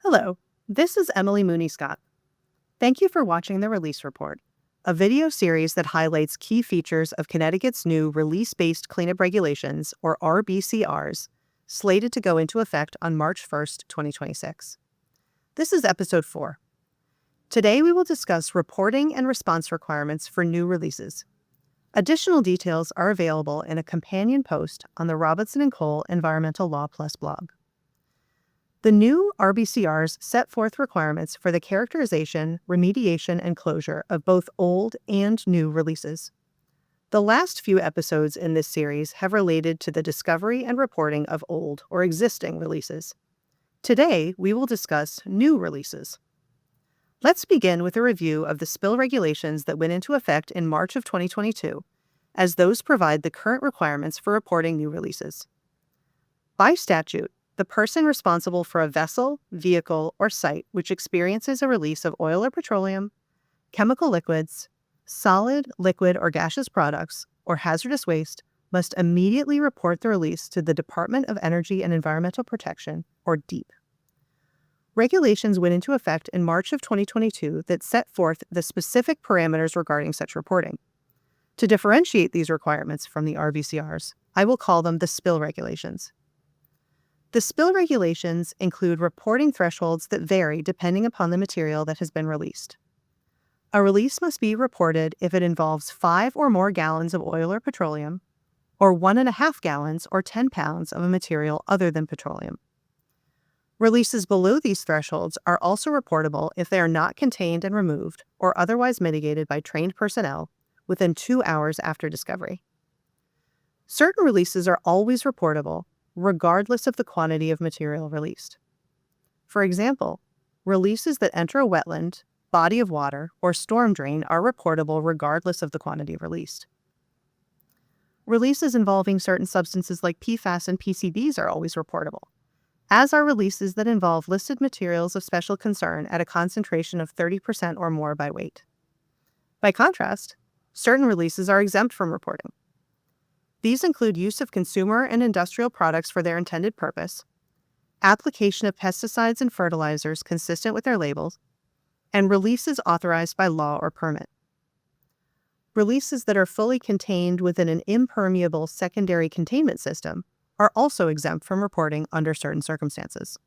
Hello, this is Emilee Mooney Scott. Thank you for watching the Release Report, a video series that highlights key features of Connecticut's new Release-Based Cleanup Regulations, or RBCRs, slated to go into effect on March 1st, 2026. This is Episode 4. Today we will discuss reporting and response requirements for new releases. Additional details are available in a companion post on the Robinson & Cole Environmental Law Plus blog. The new RBCRs set forth requirements for the characterization, remediation, and closure of both old and new releases. The last few episodes in this series have related to the discovery and reporting of old or existing releases. Today, we will discuss new releases. Let's begin with a review of the spill regulations that went into effect in March of 2022, as those provide the current requirements for reporting new releases. By statute, the person responsible for a vessel, vehicle, or site which experiences a release of oil or petroleum, chemical liquids, solid, liquid, or gaseous products, or hazardous waste must immediately report the release to the Department of Energy and Environmental Protection, or DEEP. Regulations went into effect in March of 2022 that set forth the specific parameters regarding such reporting. To differentiate these requirements from the RBCRs, I will call them the spill regulations. The spill regulations include reporting thresholds that vary depending upon the material that has been released. A release must be reported if it involves 5 or more gallons of oil or petroleum, or 1.5 gallons or 10 pounds of a material other than petroleum. Releases below these thresholds are also reportable if they are not contained and removed or otherwise mitigated by trained personnel within 2 hours after discovery. Certain releases are always reportable, regardless of the quantity of material released. For example, releases that enter a wetland, body of water, or storm drain are reportable regardless of the quantity released. Releases involving certain substances like PFAS and PCBs are always reportable, as are releases that involve listed materials of special concern at a concentration of 30% or more by weight. By contrast, certain releases are exempt from reporting. These include use of consumer and industrial products for their intended purpose, application of pesticides and fertilizers consistent with their labels, and releases authorized by law or permit. Releases that are fully contained within an impermeable secondary containment system are also exempt from reporting under certain circumstances.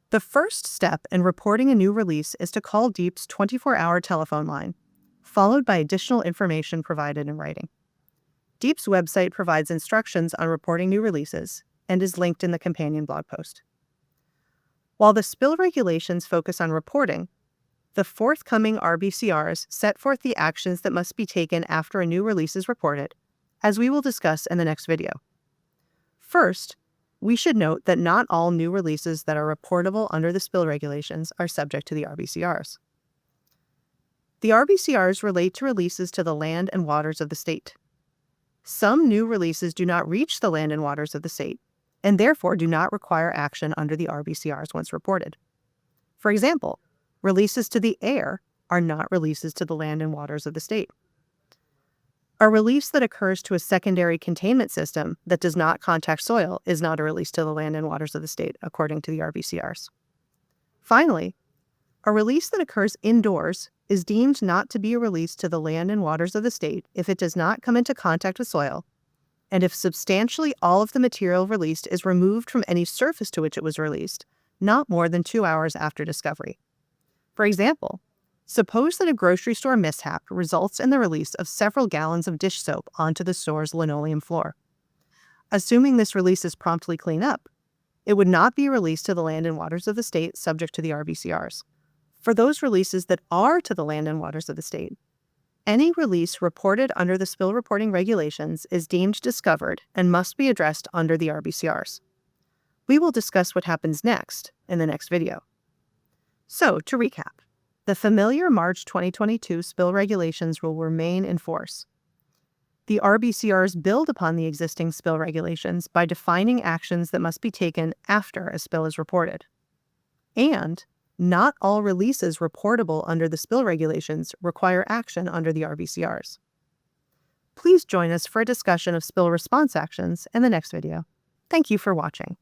The first step in reporting a new release is to call DEEP's 24-hour telephone line, followed by additional information provided in writing. DEEP's website provides instructions on reporting new releases and is linked in the companion blog post. While the spill regulations focus on reporting, the forthcoming RBCRs set forth the actions that must be taken after a new release is reported, as we will discuss in the next video. First, we should note that not all new releases that are reportable under the spill regulations are subject to the RBCRs. The RBCRs relate to releases to the land and waters of the state. Some new releases do not reach the land and waters of the state, and therefore do not require action under the RBCRs once reported. For example, releases to the air are not releases to the land and waters of the state. A release that occurs to a secondary containment system that does not contact soil is not a release to the land and waters of the state, according to the RBCRs. Finally, a release that occurs indoors is deemed not to be a release to the land and waters of the state if it does not come into contact with soil, and if substantially all of the material released is removed from any surface to which it was released, not more than 2 hours after discovery. For example, suppose that a grocery store mishap results in the release of several gallons of dish soap onto the store's linoleum floor. Assuming this release is promptly cleaned up, it would not be released to the land and waters of the state subject to the RBCRs. For those releases that are to the land and waters of the state, any release reported under the spill reporting regulations is deemed discovered and must be addressed under the RBCRs. We will discuss what happens next in the next video. So, to recap, the familiar March 2022 spill regulations will remain in force. The RBCRs build upon the existing spill regulations by defining actions that must be taken after a spill is reported. And not all releases reportable under the spill regulations require action under the RBCRs. Please join us for a discussion of spill response actions in the next video. Thank you for watching.